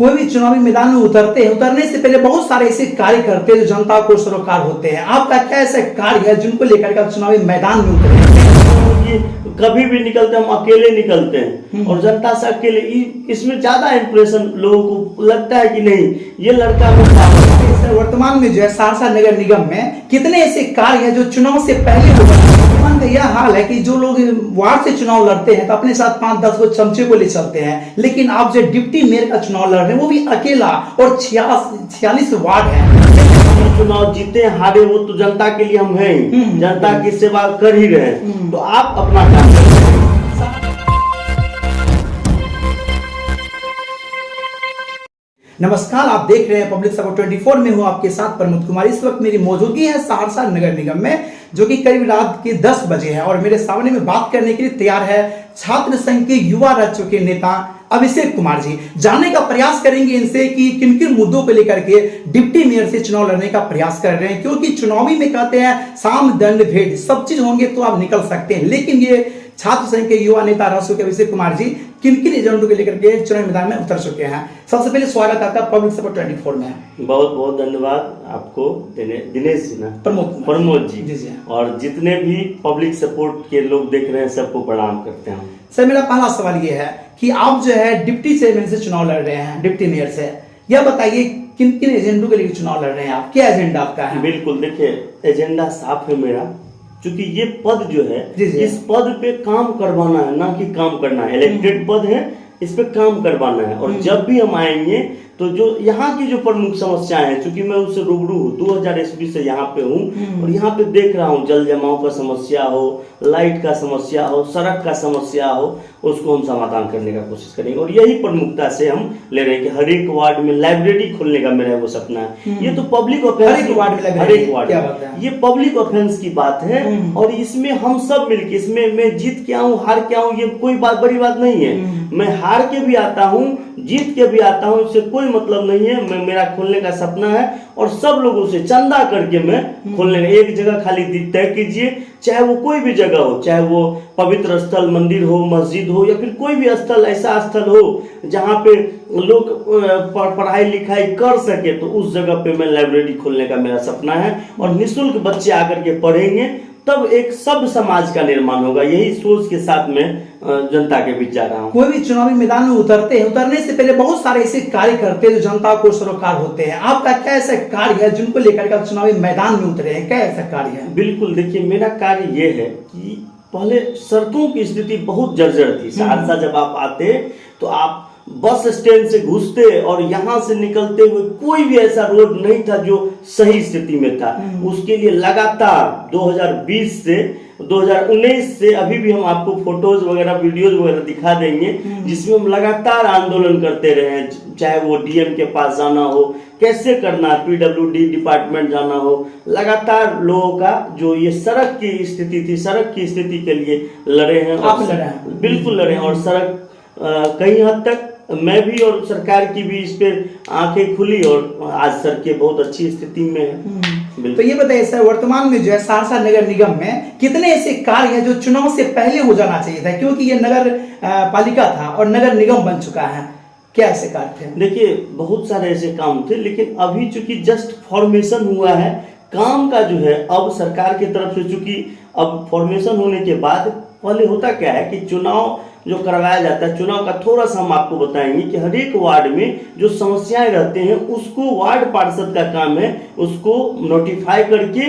कोई भी चुनावी मैदान में उतरते हैं, उतरने से पहले बहुत सारे ऐसे कार्य करते हैं जो जनता को सरोकार होते हैं। आपका क्या ऐसे कार्य है जिनको लेकर के आप चुनावी मैदान में उतरे? कभी भी निकलते हम अकेले निकलते हैं और जनता से अकेले, इसमें ज्यादा इंप्रेशन लोगों को लगता है कि नहीं ये लड़का वर्तमान में जो है सहरसा नगर निगम में कितने ऐसे कार्य हैं जो चुनाव से पहले हो गए? यह हाल है कि जो लोग वार्ड से चुनाव लड़ते हैं तो अपने साथ 5-10 को चमचे को ले चलते हैं, लेकिन आप जो डिप्टी मेयर का चुनाव लड़ रहे हैं वो भी अकेला और 46 वार्ड है। चुनाव जीते हारे वो तो जनता के लिए हम हैं, जनता की सेवा कर ही रहे हैं, तो आप अपना काम करें। नमस्कार, आप देख रहे हैं पब्लिक सपोर्ट 24 में हूं आपके साथ प्रमोद कुमार। इस वक्त मेरी मौजूदगी है सहरसा नगर निगम में, जो कि करीब रात के 10 बजे है और मेरे सामने में बात करने के लिए तैयार है छात्र संघ के युवा राज्यों के नेता अभिषेक कुमार जी। जानने का प्रयास करेंगे इनसे कि किन किन मुद्दों को लेकर के डिप्टी मेयर से चुनाव लड़ने का प्रयास कर रहे हैं, क्योंकि चुनावी में कहते हैं साम दंड भेद सब चीज होंगे तो आप निकल सकते हैं, लेकिन ये छात्र संघ के युवा नेता राष्ट्र के अभिषेक कुमार जी किन किन एजेंडों को लेकर के चुनाव मैदान में उतर चुके हैं। सबसे पहले स्वागत आपका पब्लिक सपोर्ट 24 में। बहुत बहुत धन्यवाद आपको दिनेश जी, ना प्रमोद जी, और जितने भी पब्लिक सपोर्ट के लोग देख रहे हैं सबको प्रणाम करते हैं। सर, मेरा पहला सवाल ये है कि आप जो है डिप्टी चेयरमैन से चुनाव लड़ रहे हैं, डिप्टी मेयर से, यह बताइए किन किन एजेंडों के लिए चुनाव लड़ रहे हैं आप? क्या एजेंडा आपका है? बिल्कुल, देखिए एजेंडा साफ है मेरा, क्योंकि ये पद जो है इस पद पे काम करवाना है, ना कि काम करना है। इलेक्टेड पद है, इस पे काम करवाना है। और जब भी हम आएंगे तो जो यहाँ की जो प्रमुख समस्याएं हैं, चूंकि मैं उससे रूबरू हूँ, 2000 ईस्वी से यहाँ पे हूँ और यहाँ पे देख रहा हूँ जल जमाव का समस्या हो, लाइट का समस्या हो, सड़क का समस्या हो, उसको हम समाधान करने का कोशिश करेंगे। और यही प्रमुखता से हम ले रहे हैं कि हर एक वार्ड में लाइब्रेरी खोलने का मेरा वो सपना है। ये तो पब्लिक ऑफेंस, हर एक वार्ड ये पब्लिक ऑफेंस की बात है और इसमें हम सब मिलकर, इसमें मैं जीत के आऊँ हार के आऊँ ये कोई बात बड़ी बात नहीं है। मैं हार के भी आता हूँ, जीत के भी आता हूँ, इससे कोई मतलब नहीं है। मैं मेरा खोलने का सपना है और सब लोगों से चंदा करके मैं खोलने का, एक जगह खाली तय कीजिए, चाहे वो कोई भी जगह हो, चाहे वो पवित्र स्थल, मंदिर हो, मस्जिद हो, या फिर कोई भी स्थल, ऐसा स्थल हो जहाँ पे लोग पढ़ाई लिखाई कर सके, तो उस जगह पे मैं लाइब्रेरी खोलने का मेरा सपना है। और निःशुल्क बच्चे आकर के पढ़ेंगे, तब एक सब समाज का निर्माण होगा। यही सोच के साथ में जनता के बीच जा रहा हूँ। कोई भी चुनावी मैदान में उतरते हैं, उतरने से पहले बहुत सारे ऐसे कार्य करते हैं जो जनता को सरोकार होते हैं। आपका क्या ऐसा कार्य है जिनको लेकर के आप चुनावी मैदान में उतरे हैं? क्या ऐसा कार्य है? बिल्कुल, देखिए मेरा कार्य ये है कि पहले सड़कों की स्थिति बहुत जर्जर थी। सहरसा जब आप आते तो आप बस स्टैंड से घुसते और यहाँ से निकलते हुए कोई भी ऐसा रोड नहीं था जो सही स्थिति में था। उसके लिए लगातार 2020 से 2019 से अभी भी हम आपको फोटोज वगैरह, वीडियोज वगैरह दिखा देंगे, जिसमें हम लगातार आंदोलन करते रहे हैं। चाहे वो डीएम के पास जाना हो, कैसे करना, पीडब्ल्यूडी डिपार्टमेंट जाना हो, लगातार लोगों का जो ये सड़क की स्थिति थी, सड़क की स्थिति के लिए लड़े हैं। आप लड़े हैं? बिल्कुल लड़े हैं। और सड़क कई हद तक मैं भी और सरकार की भी इस पे आंखें खुली और आज सड़कें बहुत अच्छी स्थिति में है। तो ये बताइए सर, वर्तमान में जो है सहरसा नगर निगम में कितने ऐसे कार्य हैं जो चुनाव से पहले हो जाना चाहिए था, क्योंकि ये नगर पालिका था और नगर निगम बन चुका है? क्या ऐसे कार्य थे? देखिए बहुत सारे ऐसे काम थे, लेकिन अभी चूंकि जस्ट फॉर्मेशन हुआ है काम का जो है, अब सरकार की तरफ से, चूंकि अब फॉर्मेशन होने के बाद पहले होता क्या है कि चुनाव जो करवाया जाता है, चुनाव का थोड़ा सा हम आपको बताएंगे कि हर एक वार्ड में जो समस्याएं रहते हैं उसको वार्ड पार्षद का काम है उसको नोटिफाई करके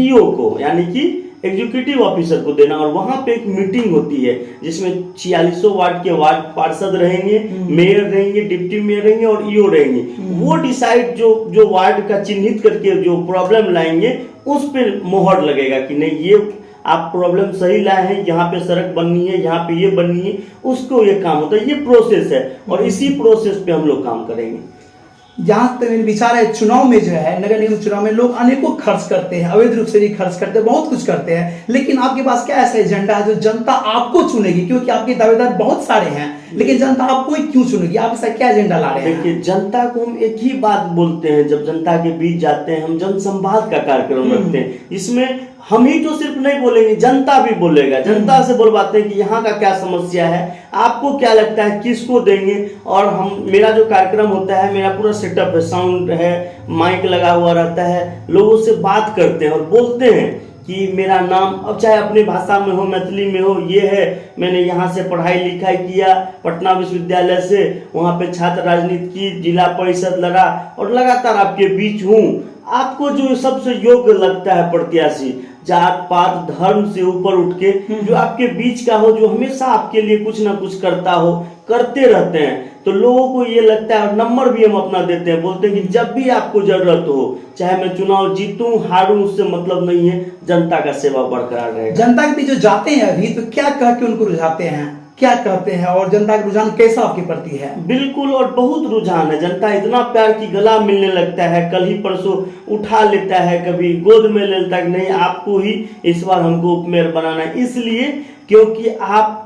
ईओ को, यानी कि एग्जीक्यूटिव ऑफिसर को देना। और वहां पे एक मीटिंग होती है जिसमें 46 वार्ड के वार्ड पार्षद रहेंगे, मेयर रहेंगे, डिप्टी मेयर रहेंगे और ईओ रहेंगे। वो डिसाइड जो वार्ड का चिन्हित करके जो प्रॉब्लम लाएंगे उस पर मोहर लगेगा कि नहीं ये आप प्रॉब्लम सही लाए हैं, यहाँ पे सड़क बननी है, यहाँ पे ये बननी है, उसको ये काम होता है। ये प्रोसेस है और इसी प्रोसेस पे हम लोग काम करेंगे। जहाँ तक विचार है, चुनाव में जो है, नगर निगम चुनाव में लोग अनेकों खर्च करते हैं, अवैध रूप से भी खर्च करते हैं, बहुत कुछ करते हैं, लेकिन आपके पास क्या ऐसा एजेंडा है जो जनता आपको चुनेगी? क्योंकि आपके दावेदार बहुत सारे हैं, लेकिन जनता आपको ही क्यों चुनेगी? आप ऐसा क्या एजेंडा ला रहे हैं? देखिए, जनता को हम एक ही बात बोलते हैं, जब जनता के बीच जाते हैं हम जनसंवाद का कार्यक्रम रखते हैं, इसमें हम ही तो सिर्फ नहीं बोलेंगे, जनता भी बोलेगा। जनता से बोलवाते हैं कि यहाँ का क्या समस्या है, आपको क्या लगता है, किसको देंगे। और हम, मेरा जो कार्यक्रम होता है, मेरा पूरा सेटअप है, साउंड है, माइक लगा हुआ रहता है, लोगों से बात करते हैं और बोलते हैं कि मेरा नाम, अब चाहे अपनी भाषा में हो, मैथिली में हो, ये है, मैंने यहाँ से पढ़ाई लिखाई किया, पटना विश्वविद्यालय से, वहाँ पे छात्र राजनीति की, जिला परिषद लड़ा और लगातार आपके बीच हूँ। आपको जो सबसे योग्य लगता है प्रत्याशी, जात पात धर्म से ऊपर उठ के जो आपके बीच का हो, जो हमेशा आपके लिए कुछ ना कुछ करता हो, करते रहते हैं, तो लोगों को ये लगता है। और नंबर भी हम अपना देते हैं, बोलते हैं कि जब भी आपको जरूरत हो, चाहे मैं चुनाव जीतूं हारूं, उससे मतलब नहीं है, जनता का सेवा बरकरार रहेगा। जनता के बीच जो जाते हैं अभी, तो क्या कह के उनको रुझाते हैं, क्या कहते हैं, और जनता का रुझान कैसा आपके प्रति है? बिल्कुल, और बहुत रुझान है। जनता इतना प्यार की गला मिलने लगता है, कल ही परसों उठा लेता है, कभी गोद में ले लेता है कि नहीं आपको ही इस बार हमको उपमेयर बनाना है, इसलिए क्योंकि आप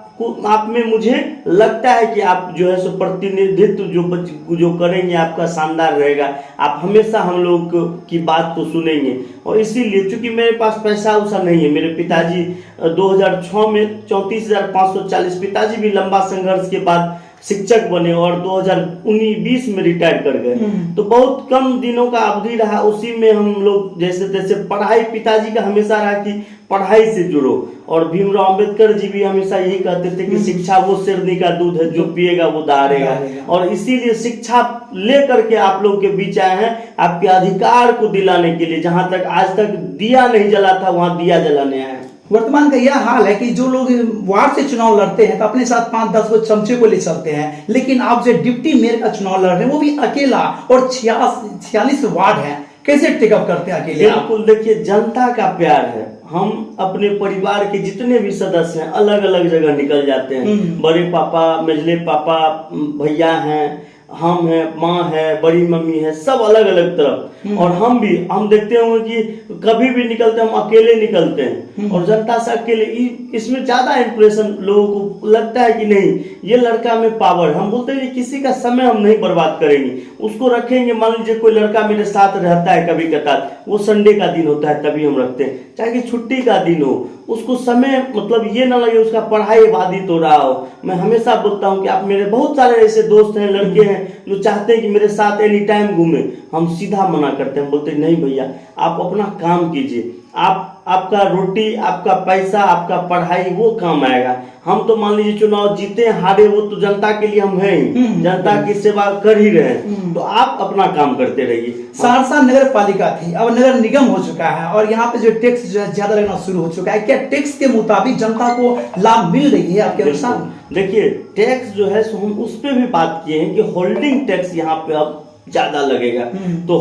में मुझे लगता है कि आप जो है सो प्रतिनिधित्व जो करेंगे आपका शानदार रहेगा। आप हमेशा हम लोग की बात को सुनेंगे। और इसीलिए चूंकि मेरे पास पैसा वैसा नहीं है, मेरे पिताजी 2006 में 34,540, पिताजी भी लंबा संघर्ष के बाद शिक्षक बने और 2019-20 में रिटायर कर गए, तो बहुत कम दिनों का अवधि रहा, उसी में हम लोग जैसे तैसे पढ़ाई, पिताजी का हमेशा रहा कि पढ़ाई से जुड़ो। और भीमराव अंबेडकर जी भी हमेशा यही कहते थे कि शिक्षा वो शेरनी का दूध है, जो पिएगा वो दहाड़ेगा। और इसीलिए शिक्षा लेकर के आप लोग के बीच आए हैं, आपके अधिकार को दिलाने के लिए। जहां तक आज तक दिया नहीं जला था, वहां दिया जलाने आए हैं। वर्तमान का यह हाल है कि जो लोग वार्ड से चुनाव लड़ते हैं तो अपने साथ 5-10 को चमचे को ले चलते हैं, लेकिन आप जो डिप्टी मेयर का चुनाव लड़ रहे हैं वो भी अकेला, और 46 वार्ड है, कैसे टेकअप करते हैं अकेले? बिल्कुल, देखिए, जनता का प्यार है। हम अपने परिवार के जितने भी सदस्य हैं अलग अलग जगह निकल जाते हैं। बड़े पापा, मझले पापा, भैया हैं, हम हैं, माँ है, बड़ी मम्मी है, सब अलग अलग तरफ। और हम देखते होंगे कि कभी भी निकलते हम अकेले निकलते हैं, और जनता से अकेले, इसमें ज्यादा इंप्रेशन लोगों को लगता है कि नहीं ये लड़का में पावर। हम बोलते हैं कि किसी का समय हम नहीं बर्बाद करेंगे, उसको रखेंगे। मान लीजिए कोई लड़का मेरे साथ रहता है कभी कतार, वो संडे का दिन होता है तभी हम रखते हैं, चाहे कि छुट्टी का दिन हो, उसको समय मतलब ये ना लगे उसका पढ़ाई बाधित हो रहा हो। मैं हमेशा बोलता हूँ कि आप, मेरे बहुत सारे ऐसे दोस्त हैं, लड़के हैं जो चाहते हैं कि मेरे साथ एनी टाइम घूमे, हम सीधा मना करते हैं, बोलते हैं नहीं भैया आप अपना काम कीजिए, आपका रोटी, आपका पैसा, आपका पढ़ाई वो काम आएगा। हम तो मान लीजिए चुनाव जीते हारे, वो तो जनता के लिए हम हैं ही, जनता की सेवा कर ही रहे हैं, तो आप अपना काम करते रहिए। सहरसा नगर पालिका थी, अब नगर निगम हो चुका है, और यहाँ पे जो टैक्स जो है ज्यादा लगना शुरू हो चुका है। क्या टैक्स के मुताबिक जनता को लाभ मिल रही है आपके अनुसार? देखिए, टैक्स जो है सो हम उस पर भी बात किए हैं कि होल्डिंग टैक्स यहाँ पे अब ज्यादा लगेगा। तो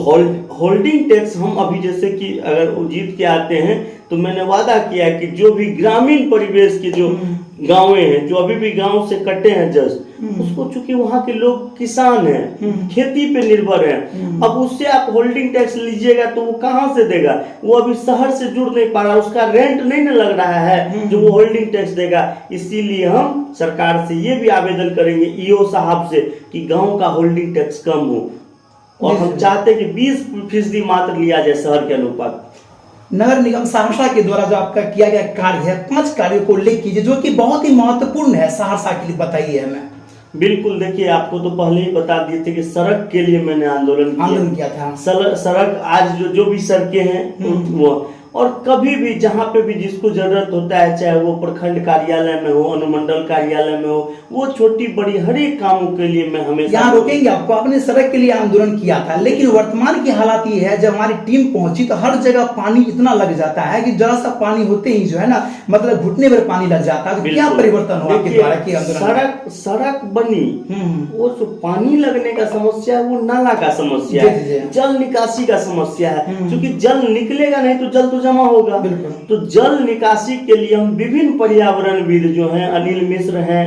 होल्डिंग टैक्स हम अभी, जैसे कि अगर जीत के आते हैं तो मैंने वादा किया कि जो भी ग्रामीण परिवेश के जो गाँवें हैं, जो अभी भी गांव से कटे हैं जस्ट, उसको, चूंकि वहाँ के लोग किसान हैं, खेती पे निर्भर हैं, अब उससे आप होल्डिंग टैक्स लीजिएगा तो वो कहाँ से देगा? वो अभी शहर से जुड़ नहीं पा रहा, उसका रेंट नहीं ना लग रहा है जो वो होल्डिंग टैक्स देगा। इसीलिए हम सरकार से ये भी आवेदन करेंगे, ईओ साहब से, कि गाँव का होल्डिंग टैक्स कम हो, और हम चाहते हैं कि 20% मात्र लिया जाए शहर के अनुपात। नगर निगम सहरसा के द्वारा जो आपका किया गया कार्य है, 5 कार्यों को उल्लेख कीजिए जो कि बहुत ही महत्वपूर्ण है सहरसा के लिए, बताइए हमें। बिल्कुल, देखिए, आपको तो पहले ही बता दिए थे कि सड़क के लिए मैंने आंदोलन किया था। सड़क आज जो भी सड़कें हैं वो, और कभी भी जहाँ पे भी जिसको जरूरत होता है, चाहे वो प्रखंड कार्यालय में हो, अनुमंडल कार्यालय में हो, वो छोटी बड़ी हर एक कामों के लिए मैं हमेशा यहाँ रोकेंगे आपको। आपने सड़क के लिए आंदोलन किया था, लेकिन वर्तमान की हालात ये है, जब हमारी टीम पहुंची तो हर जगह पानी इतना लग जाता है कि जरा सा पानी होते ही जो है ना, मतलब घुटने पर पानी लग जाता है। क्या परिवर्तन हुआ आपके द्वारा किया आंदोलन? सड़क बनी, वो जो पानी लगने का समस्या है वो नाला का समस्या है, जल निकासी का समस्या है। क्योंकि जल निकलेगा नहीं तो जल तो जमा होगा। तो जल निकासी के लिए हम विभिन्न पर्यावरणविद जो हैं, अनिल मिश्र हैं,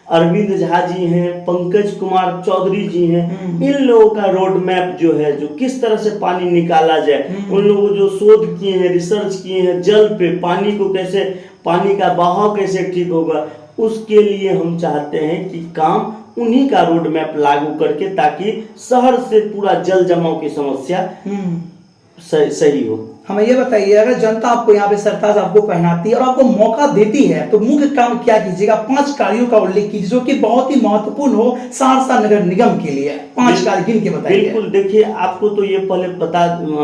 अरविंद झा जी हैं, पंकज कुमार चौधरी जी हैं, इन लोगों का रोड मैप जो है, जो किस तरह से पानी निकाला जाए, उन लोगों जो शोध किए हैं, रिसर्च किए हैं, जल पे पानी को कैसे, पानी का बहाव कैसे ठीक होगा, उसके लिए हम चाहते हैं कि काम उन्हीं का रोड मैप लागू करके, ताकि शहर से पूरा जल जमाव की समस्या सही हो। हमें ये बताइए, अगर जनता आपको यहाँ पे सरताज आपको पहनाती है और आपको मौका देती है तो मुख्य काम क्या कीजिएगा? 5 कार्यों का उल्लेख कीजिए जो कि बहुत ही महत्वपूर्ण हो सहरसा नगर निगम के लिए। 5 कार्य गिन के बताइए। बिल्कुल, देखिए आपको तो ये पहले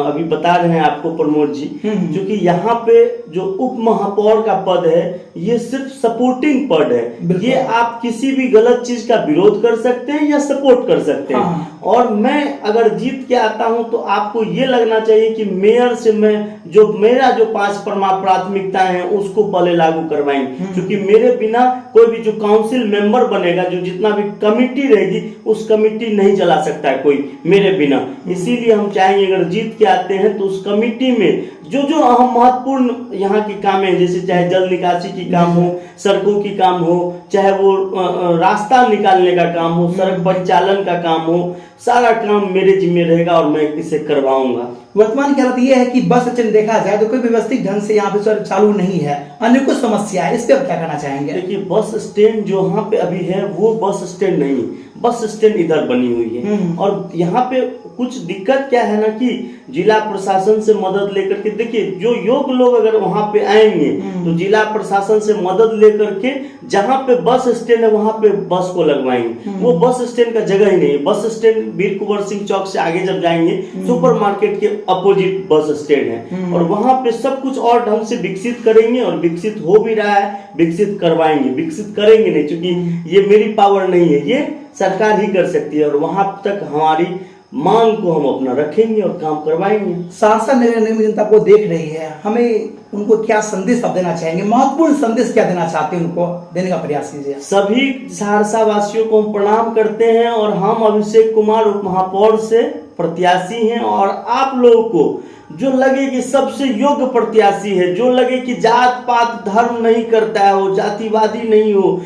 अभी बता रहे हैं आपको प्रमोद जी, क्योंकि यहाँ पे जो उप महापौर का पद है ये सिर्फ सपोर्टिंग पद है। ये आप किसी भी गलत चीज का विरोध कर सकते हैं या सपोर्ट कर सकते हैं। हाँ। और मैं अगर जीत के आता हूं तो आपको ये लगना चाहिए कि मेयर से मैं मेरा जो 5 प्राथमिकताएं हैं उसको पहले लागू करवाएंगे, क्योंकि मेरे बिना कोई भी जो काउंसिल मेंबर बनेगा, जो जितना भी कमिटी रहेगी, उस कमिटी नहीं चला सकता है कोई मेरे बिना। इसीलिए हम चाहेंगे अगर जीत के आते हैं तो उस कमिटी में जो जो अहम महत्वपूर्ण यहाँ की काम है, जैसे चाहे जल निकासी की काम हो, सड़कों की काम हो, चाहे वो रास्ता निकालने का काम हो, सड़क परिचालन का काम हो, सारा काम मेरे जिम्मे रहेगा और मैं इसे करवाऊंगा। वर्तमान की हालत यह है कि बस स्टैंड देखा जाए तो कोई व्यवस्थित ढंग से यहाँ पे चालू नहीं है, अन्य कुछ समस्या है, इस पे आप क्या कहना चाहेंगे? देखिए बस स्टैंड जो यहाँ पे अभी है वो बस स्टैंड नहीं, बस स्टैंड इधर बनी हुई है। और यहाँ पे कुछ दिक्कत क्या है ना कि जिला प्रशासन से मदद लेकर के, देखिए जो योग्य लोग अगर वहाँ पे आएंगे तो जिला प्रशासन से मदद लेकर के जहाँ पे बस स्टैंड है वहाँ पे बस को लगवाएंगे। वो बस स्टैंड का जगह ही नहीं है। बस स्टैंड वीर कुंवर सिंह चौक से आगे जब जाएंगे सुपरमार्केट के अपोजिट बस स्टैंड है, और वहाँ पे सब कुछ और ढंग से विकसित करेंगे, और विकसित हो भी रहा है, विकसित करवाएंगे। विकसित करेंगे नहीं, क्योंकि ये मेरी पावर नहीं है, ये सरकार ही कर सकती है, और वहां तक हमारी मांग को हम अपना रखेंगे और काम करवाएंगे। सहरसा नगर निगम जनता को देख रही है, हमें उनको क्या संदेश आप देना चाहेंगे? महत्वपूर्ण संदेश क्या देना चाहते हैं, उनको देने का प्रयास कीजिए। सभी सहरसा वासियों को हम प्रणाम करते हैं, और हम अभिषेक कुमार उप महापौर से प्रत्याशी हैं, और आप लोगों को जो लगे कि सबसे योग्य प्रत्याशी है, जो लगे कि जात पात धर्म नहीं करता है, वो जातिवादी नहीं हो,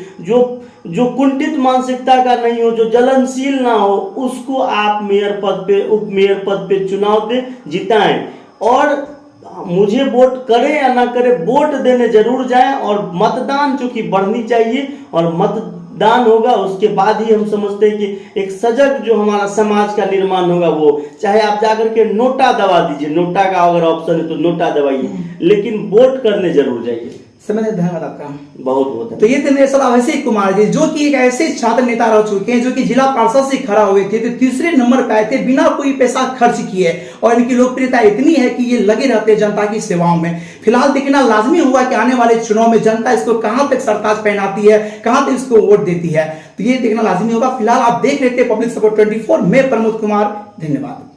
जो कुंठित मानसिकता का नहीं हो, जो जलनशील ना हो, उसको आप मेयर पद पे, उप मेयर पद पे चुनाव दे जिताएं। और मुझे वोट करे या ना करे, वोट देने जरूर जाएं, और मतदान जो कि बढ़नी चाहिए, और मतदान होगा उसके बाद ही हम समझते हैं कि एक सजग जो हमारा समाज का निर्माण होगा। वो चाहे आप जाकर के नोटा दबा दीजिए, नोटा का अगर ऑप्शन है तो नोटा दबाइए, लेकिन वोट करने जरूर जाइए। समय धन्यवाद आपका, बहुत बहुत। तो ये थे मेरे साथ अभिषेक कुमार जी, जो कि एक ऐसे छात्र नेता रह चुके हैं जो कि जिला पार्षद से खड़ा हुए थे, तो तीसरे नंबर पे आए थे बिना कोई पैसा खर्च किए, और इनकी लोकप्रियता इतनी है कि ये लगे रहते हैं जनता की सेवाओं में। फिलहाल देखना लाजमी हुआ कि आने वाले चुनाव में जनता इसको कहां तक सरताज पहनाती है, कहां तक इसको वोट देती है, तो ये देखना लाजमी होगा। फिलहाल आप देख रहे थे पब्लिक सपोर्ट 24, मैं प्रमोद कुमार, धन्यवाद।